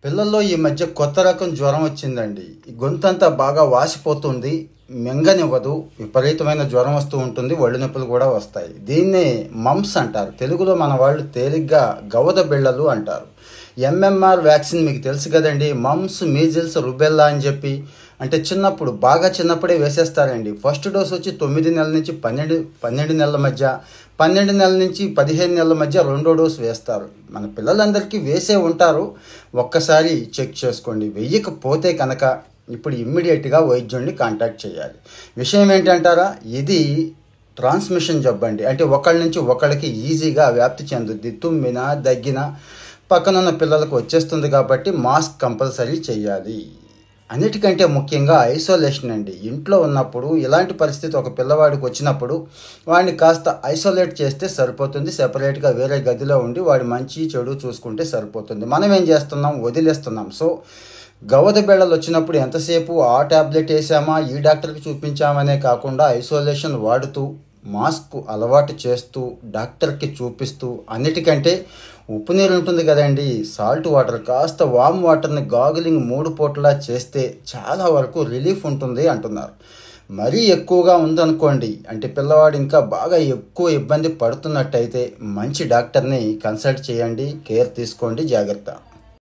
పిల్లల్లో ఈ మధ్య కొత్త రకం జ్వరం వచ్చిందండి. ఈ గొంతంతా బాగా వాసిపోతుంది, మింగనివ్వదు, విపరీతమైన జ్వరం వస్తూ ఉంటుంది, ఒళ్ళు నొప్పులు కూడా వస్తాయి. దీన్నే మమ్స్ అంటారు. తెలుగులో మన వాళ్ళు తేలిగ్గా గవద బిళ్ళలు అంటారు. ఎంఎంఆర్ వ్యాక్సిన్ మీకు తెలుసు కదండి. మమ్స్, మీజిల్స్, రుబెల్లా అని చెప్పి అంటే చిన్నప్పుడు బాగా చిన్నప్పుడే వేసేస్తారండి. ఫస్ట్ డోస్ వచ్చి 9 నెలల నుంచి 12 నెలల మధ్య, 12 నెలల నుంచి 15 నెలల మధ్య రెండో డోసు వేస్తారు. మన పిల్లలందరికీ వేసే ఉంటారు. ఒక్కసారి చెక్ చేసుకోండి. వెయ్యకపోతే కనుక ఇప్పుడు ఇమ్మీడియట్గా వైద్యుడిని కాంటాక్ట్ చేయాలి. విషయం ఏంటంటారా, ఇది ట్రాన్స్మిషన్ జబ్బండి. అంటే ఒకళ్ళ నుంచి ఒకళ్ళకి ఈజీగా వ్యాప్తి చెందుద్ది. తుమ్మినా దగ్గినా పక్కనున్న పిల్లలకు వచ్చేస్తుంది. కాబట్టి మాస్క్ కంపల్సరీ చేయాలి. అన్నిటికంటే ముఖ్యంగా ఐసోలేషన్ అండి. ఇంట్లో ఉన్నప్పుడు ఇలాంటి పరిస్థితి ఒక పిల్లవాడికి వచ్చినప్పుడు వాడిని కాస్త ఐసోలేట్ చేస్తే సరిపోతుంది. సెపరేట్గా వేరే గదిలో ఉండి వాడి మంచి చెడు చూసుకుంటే సరిపోతుంది. మనం ఏం చేస్తున్నాం, వదిలేస్తున్నాం. సో గవద బెళ్ళలు వచ్చినప్పుడు ఎంతసేపు ఆ ట్యాబ్లెట్ వేసామా, ఈ డాక్టర్కి చూపించామనే కాకుండా ఐసోలేషన్ వాడుతూ, మాస్క్ అలవాటు చేస్తూ, డాక్టర్కి చూపిస్తూ, అన్నిటికంటే ఉప్పు నీరు ఉంటుంది కదండి, సాల్ట్ వాటర్, కాస్త వామ్ వాటర్ని గాగులింగ్ 3 పూటలా చేస్తే చాలా వరకు రిలీఫ్ ఉంటుంది అంటున్నారు. మరీ ఎక్కువగా ఉందనుకోండి, అంటే పిల్లవాడు ఇంకా బాగా ఎక్కువ ఇబ్బంది పడుతున్నట్టయితే మంచి డాక్టర్ని కన్సల్ట్ చేయండి. కేర్ తీసుకోండి. జాగ్రత్త.